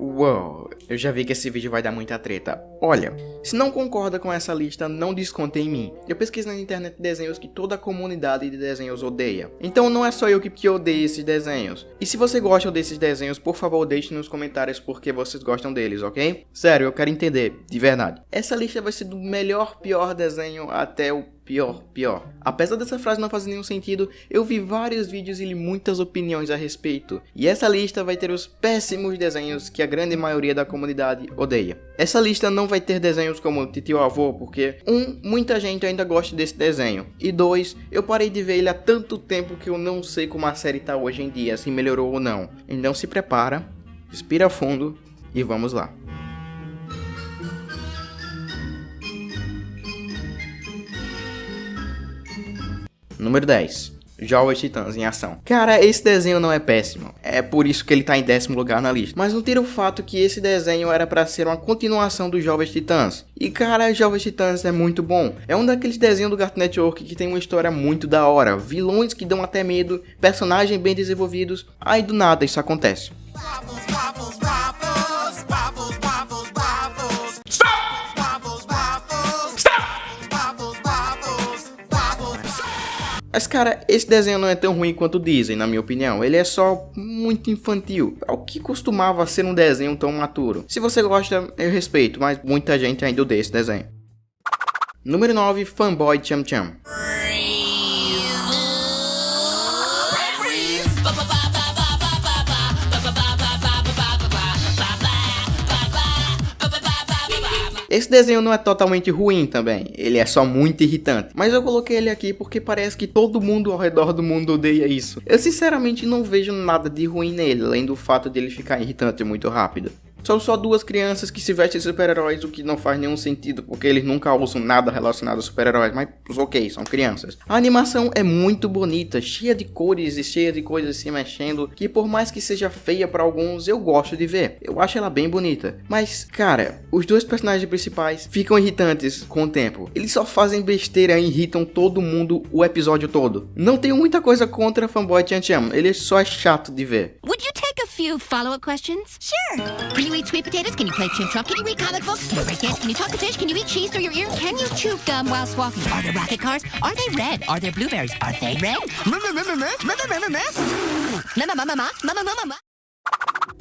Uou, eu já vi que esse vídeo vai dar muita treta. Olha, se não concorda com essa lista, não desconte em mim. Eu pesquisei na internet desenhos que toda a comunidade de desenhos odeia. Então não é só eu que odeio esses desenhos. E se você gosta desses desenhos, por favor deixe nos comentários por que vocês gostam deles, ok? Sério, eu quero entender, de verdade. Essa lista vai ser do melhor pior desenho até o pior. Apesar dessa frase não fazer nenhum sentido, eu vi vários vídeos e li muitas opiniões a respeito. E essa lista vai ter os péssimos desenhos que a grande maioria da comunidade odeia. Essa lista não vai ter desenhos como Titio Avô, porque muita gente ainda gosta desse desenho. E 2, eu parei de ver ele há tanto tempo que eu não sei como a série tá hoje em dia, se melhorou ou não. Então se prepara, respira fundo e vamos lá. Número 10. Jovens Titãs em Ação. Cara, esse desenho não é péssimo. É por isso que ele tá em 10º lugar na lista. Mas não tira o fato que esse desenho era pra ser uma continuação dos Jovens Titãs. E cara, Jovens Titãs é muito bom. É um daqueles desenhos do Cartoon Network que tem uma história muito da hora. Vilões que dão até medo. Personagens bem desenvolvidos. Aí do nada isso acontece. Mas cara, esse desenho não é tão ruim quanto dizem, na minha opinião. Ele é só muito infantil, ao que costumava ser um desenho tão maturo. Se você gosta, eu respeito, mas muita gente ainda odeia esse desenho. Número 9, Fanboy Chum Chum. Esse desenho não é totalmente ruim também, ele é só muito irritante. Mas eu coloquei ele aqui porque parece que todo mundo ao redor do mundo odeia isso. Eu sinceramente não vejo nada de ruim nele, além do fato de ele ficar irritante muito rápido. São só duas crianças que se vestem de super-heróis, o que não faz nenhum sentido, porque eles nunca usam nada relacionado a super-heróis, mas ok, são crianças. A animação é muito bonita, cheia de cores e cheia de coisas se mexendo, que por mais que seja feia para alguns, eu gosto de ver. Eu acho ela bem bonita. Mas, cara, os dois personagens principais ficam irritantes com o tempo. Eles só fazem besteira e irritam todo mundo o episódio todo. Não tenho muita coisa contra Fanboy Chum Chum, ele só é chato de ver. Would you take a few follow-up questions? Sure. Can you eat sweet potatoes? Can you play Chim Chop? Can you read comic books? Can you break dance? Can you talk to fish? Can you eat cheese through your ear? Can you chew gum while walking? Are there rocket cars? Are they red? Are there blueberries? Are they red?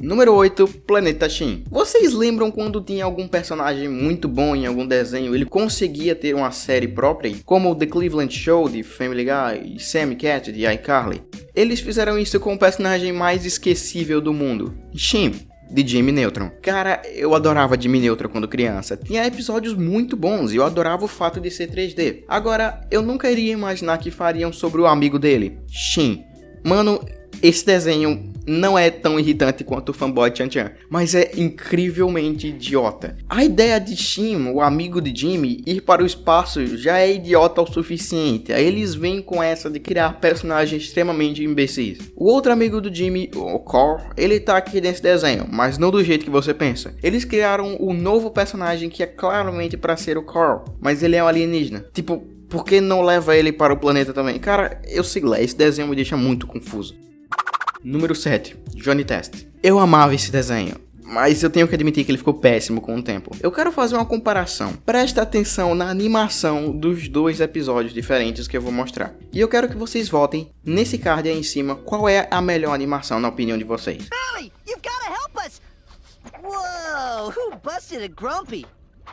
Número 8, Planeta Shin. Vocês lembram quando tinha algum personagem muito bom em algum desenho, ele conseguia ter uma série própria, como The Cleveland Show de Family Guy e Sammy Cat de iCarly? Eles fizeram isso com o personagem mais esquecível do mundo, Shin, de Jimmy Neutron. Cara, eu adorava Jimmy Neutron quando criança. Tinha episódios muito bons e eu adorava o fato de ser 3D. Agora, eu nunca iria imaginar que fariam sobre o amigo dele, Shin. Mano, esse desenho não é tão irritante quanto o Fanboy Chum Chum, mas é incrivelmente idiota. A ideia de Shin, o amigo de Jimmy, ir para o espaço já é idiota o suficiente. Aí eles vêm com essa de criar personagens extremamente imbecis. O outro amigo do Jimmy, o Carl, ele tá aqui nesse desenho, mas não do jeito que você pensa. Eles criaram um novo personagem que é claramente para ser o Carl, mas ele é um alienígena. Tipo, por que não leva ele para o planeta também? Cara, eu sei lá, esse desenho me deixa muito confuso. Número 7, Johnny Test. Eu amava esse desenho, mas eu tenho que admitir que ele ficou péssimo com o tempo. Eu quero fazer uma comparação. Presta atenção na animação dos dois episódios diferentes que eu vou mostrar. E eu quero que vocês votem nesse card aí em cima qual é a melhor animação na opinião de vocês. Billy, you've got to help us! Whoa, who busted a Grumpy?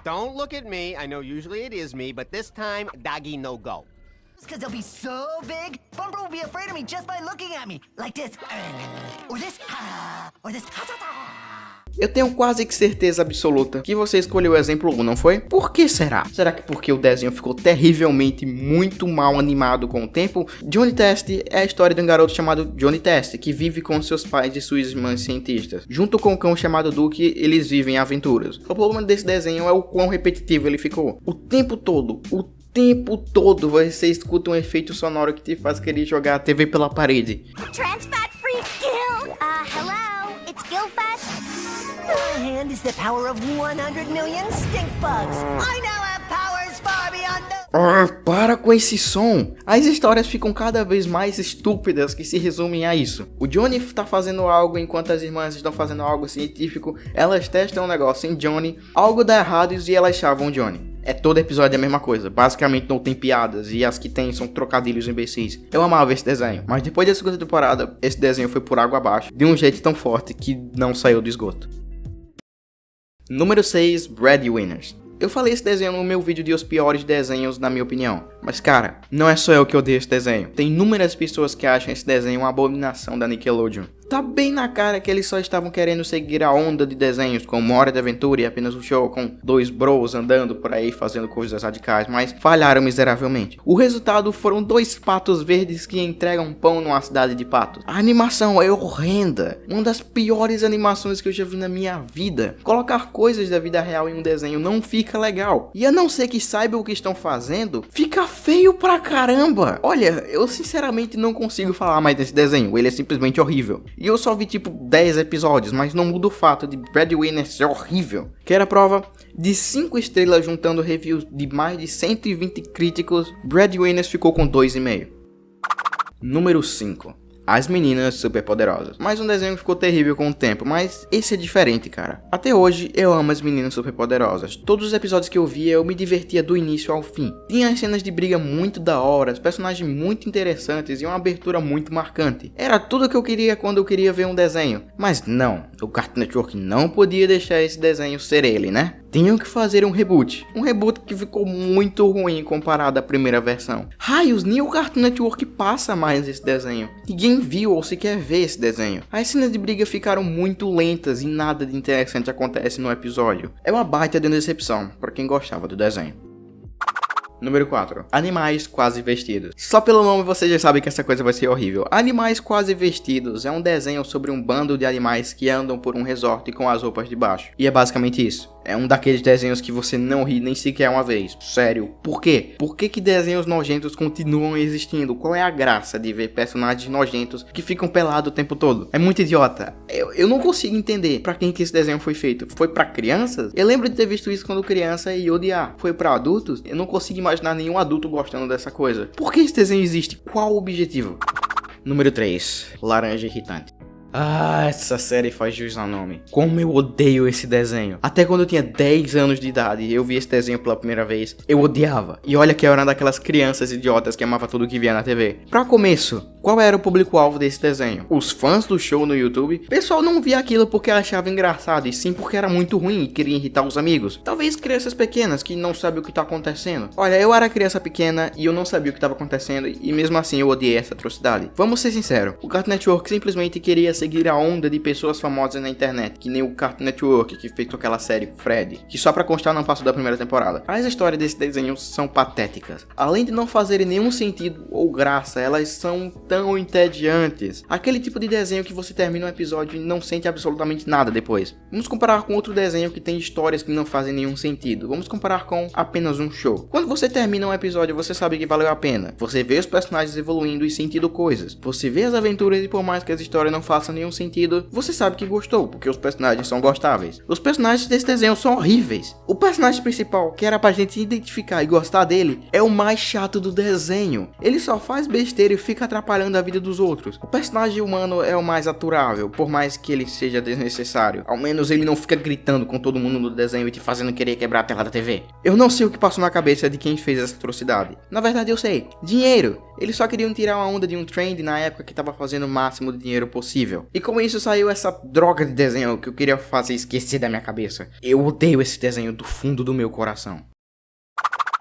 Don't look at me. I know usually it is me, but this time, doggy no go. Because they'll be so big, Bumper will be afraid of me just by looking at me. Like this. Or this. Or this. Eu tenho quase que certeza absoluta que você escolheu o exemplo 1, não foi? Por que será? Será que porque o desenho ficou terrivelmente muito mal animado com o tempo? Johnny Test é a história de um garoto chamado Johnny Test, que vive com seus pais e suas irmãs cientistas. Junto com um cão chamado Duke, eles vivem aventuras. O problema desse desenho é o quão repetitivo ele ficou. O tempo todo você escuta um efeito sonoro que te faz querer jogar a TV pela parede. Trans fat free Gil. Hello, it's Gilfest. My hand is the power of 100 million stink bugs. I now have powers far beyond the... Para com esse som! As histórias ficam cada vez mais estúpidas que se resumem a isso. O Johnny tá fazendo algo enquanto as irmãs estão fazendo algo científico, elas testam um negócio em Johnny, algo dá errado e elas chavam Johnny. É todo episódio a mesma coisa, basicamente não tem piadas e as que tem são trocadilhos imbecis. Eu amava esse desenho, mas depois da segunda temporada, esse desenho foi por água abaixo, de um jeito tão forte que não saiu do esgoto. Número 6, Breadwinners. Eu falei esse desenho no meu vídeo de os piores desenhos, na minha opinião. Mas cara, não é só eu que odeio esse desenho. Tem inúmeras pessoas que acham esse desenho uma abominação da Nickelodeon. Tá bem na cara que eles só estavam querendo seguir a onda de desenhos como Hora de Aventura e Apenas um Show, com dois bros andando por aí fazendo coisas radicais, mas falharam miseravelmente. O resultado foram dois patos verdes que entregam pão numa cidade de patos. A animação é horrenda, uma das piores animações que eu já vi na minha vida. Colocar coisas da vida real em um desenho não fica legal, e a não ser que saibam o que estão fazendo, fica feio pra caramba. Olha, eu sinceramente não consigo falar mais desse desenho, ele é simplesmente horrível. E eu só vi tipo 10 episódios, mas não muda o fato de Breadwinners ser horrível. Quer a prova? De 5 estrelas juntando reviews de mais de 120 críticos, Breadwinners ficou com 2,5. Número 5. As Meninas Superpoderosas. Mais um desenho que ficou terrível com o tempo, mas esse é diferente, cara. Até hoje, eu amo As Meninas Superpoderosas. Todos os episódios que eu via, eu me divertia do início ao fim. Tinha as cenas de briga muito da hora, os personagens muito interessantes e uma abertura muito marcante. Era tudo que eu queria quando eu queria ver um desenho. Mas não, o Cartoon Network não podia deixar esse desenho ser ele, né? Tinham que fazer um reboot. Um reboot que ficou muito ruim comparado à primeira versão. Raios, nem o Cartoon Network passa mais esse desenho. Ninguém viu ou sequer vê esse desenho. As cenas de briga ficaram muito lentas e nada de interessante acontece no episódio. É uma baita de decepção para quem gostava do desenho. Número 4. Animais Quase Vestidos. Só pelo nome você já sabe que essa coisa vai ser horrível. Animais Quase Vestidos é um desenho sobre um bando de animais que andam por um resort com as roupas de baixo. E é basicamente isso. É um daqueles desenhos que você não ri nem sequer uma vez. Sério. Por quê? Por que desenhos nojentos continuam existindo? Qual é a graça de ver personagens nojentos que ficam pelados o tempo todo? É muito idiota. Eu não consigo entender pra quem que esse desenho foi feito. Foi pra crianças? Eu lembro de ter visto isso quando criança e odiar. Foi pra adultos? Eu não consigo imaginar nenhum adulto gostando dessa coisa. Por que esse desenho existe? Qual o objetivo? Número 3. Laranja Irritante. Ah, essa série faz jus ao nome. Como eu odeio esse desenho. Até quando eu tinha 10 anos de idade e eu vi esse desenho pela primeira vez, eu odiava. E olha que eu era uma daquelas crianças idiotas que amava tudo que via na TV. Pra começo, qual era o público-alvo desse desenho? Os fãs do show no YouTube? O pessoal não via aquilo porque achava engraçado, e sim porque era muito ruim e queria irritar os amigos. Talvez crianças pequenas que não sabem o que tá acontecendo. Olha, eu era criança pequena e eu não sabia o que estava acontecendo, e mesmo assim eu odiei essa atrocidade. Vamos ser sinceros, o Cartoon Network simplesmente queria seguir a onda de pessoas famosas na internet, que nem o Cartoon Network, que fez aquela série Fred, que só pra constar não passou da primeira temporada. As histórias desse desenho são patéticas. Além de não fazerem nenhum sentido ou graça, elas são tão entediantes. Aquele tipo de desenho que você termina um episódio e não sente absolutamente nada depois. Vamos comparar com outro desenho que tem histórias que não fazem nenhum sentido. Vamos comparar com Apenas um Show. Quando você termina um episódio, você sabe que valeu a pena. Você vê os personagens evoluindo e sentindo coisas. Você vê as aventuras e por mais que as histórias não façam nenhum sentido, você sabe que gostou, porque os personagens são gostáveis. Os personagens desse desenho são horríveis. O personagem principal, que era pra gente identificar e gostar dele, é o mais chato do desenho. Ele só faz besteira e fica atrapalhando a vida dos outros. O personagem humano é o mais aturável, por mais que ele seja desnecessário. Ao menos ele não fica gritando com todo mundo no desenho e te fazendo querer quebrar a tela da TV. Eu não sei o que passou na cabeça de quem fez essa atrocidade. Na verdade eu sei. Dinheiro. Eles só queriam tirar uma onda de um trend na época que tava fazendo o máximo de dinheiro possível. E com isso saiu essa droga de desenho que eu queria fazer esquecer da minha cabeça. Eu odeio esse desenho do fundo do meu coração.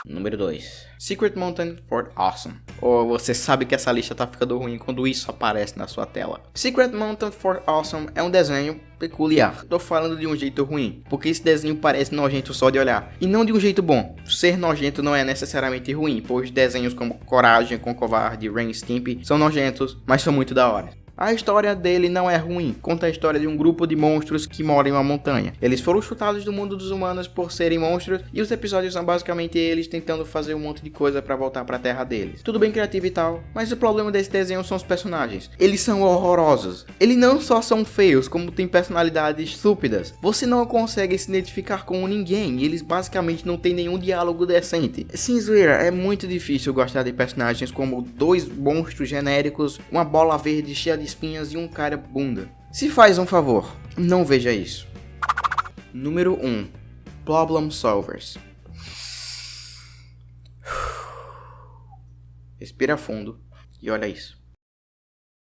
Número 2. Secret Mountain Fort Awesome. Ou você sabe que essa lista tá ficando ruim quando isso aparece na sua tela. Secret Mountain Fort Awesome é um desenho peculiar. Tô falando de um jeito ruim, porque esse desenho parece nojento só de olhar. E não de um jeito bom. Ser nojento não é necessariamente ruim, pois desenhos como Coragem com Covarde e Ren e Stimpy são nojentos, mas são muito da hora. A história dele não é ruim, conta a história de um grupo de monstros que moram em uma montanha. Eles foram chutados do mundo dos humanos por serem monstros, e os episódios são basicamente eles tentando fazer um monte de coisa pra voltar pra terra deles. Tudo bem criativo e tal, mas o problema desse desenho são os personagens. Eles são horrorosos. Eles não só são feios, como tem personalidades estúpidas. Você não consegue se identificar com ninguém, e eles basicamente não têm nenhum diálogo decente. Sim, zoeira, é muito difícil gostar de personagens como dois monstros genéricos, uma bola verde cheia de espinhas e um cara bunda. Se faz um favor, não veja isso. Número 1. Problem Solvers. Respira fundo e olha isso.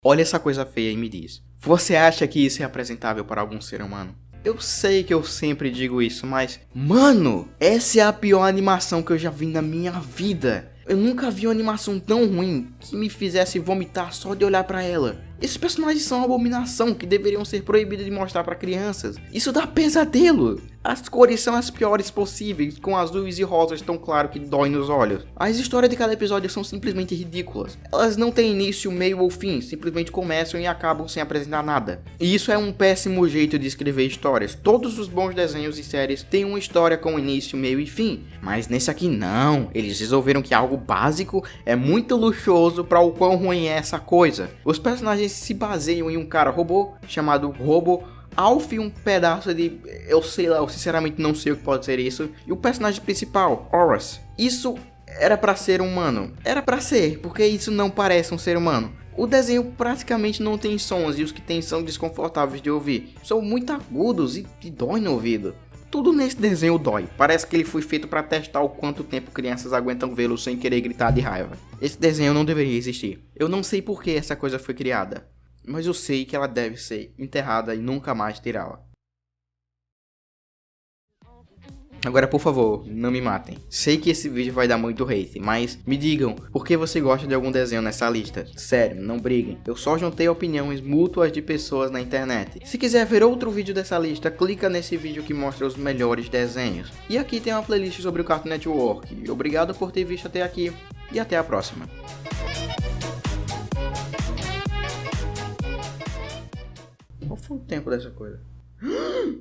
Olha essa coisa feia e me diz: você acha que isso é apresentável para algum ser humano? Eu sei que eu sempre digo isso, mas... mano, essa é a pior animação que eu já vi na minha vida. Eu nunca vi uma animação tão ruim que me fizesse vomitar só de olhar pra ela. Esses personagens são uma abominação que deveriam ser proibidos de mostrar pra crianças. Isso dá pesadelo. As cores são as piores possíveis, com azuis e rosas tão claro que dói nos olhos. As histórias de cada episódio são simplesmente ridículas. Elas não têm início, meio ou fim, simplesmente começam e acabam sem apresentar nada. E isso é um péssimo jeito de escrever histórias. Todos os bons desenhos e séries têm uma história com início, meio e fim. Mas nesse aqui não. Eles resolveram que algo básico é muito luxuoso para o quão ruim é essa coisa. Os personagens se baseiam em um cara robô chamado Robo, Alf e um pedaço de... eu sei lá, eu sinceramente não sei o que pode ser isso. E o personagem principal, Horus. Isso era pra ser humano. Era pra ser, porque isso não parece um ser humano. O desenho praticamente não tem sons e os que tem são desconfortáveis de ouvir. São muito agudos e doem no ouvido. Tudo nesse desenho dói. Parece que ele foi feito pra testar o quanto tempo crianças aguentam vê-lo sem querer gritar de raiva. Esse desenho não deveria existir. Eu não sei por que essa coisa foi criada, mas eu sei que ela deve ser enterrada e nunca mais tirá-la. Agora, por favor, não me matem. Sei que esse vídeo vai dar muito hate, mas me digam por que você gosta de algum desenho nessa lista. Sério, não briguem. Eu só juntei opiniões mútuas de pessoas na internet. Se quiser ver outro vídeo dessa lista, clica nesse vídeo que mostra os melhores desenhos. E aqui tem uma playlist sobre o Cartoon Network. Obrigado por ter visto até aqui e até a próxima. Qual foi o tempo dessa coisa?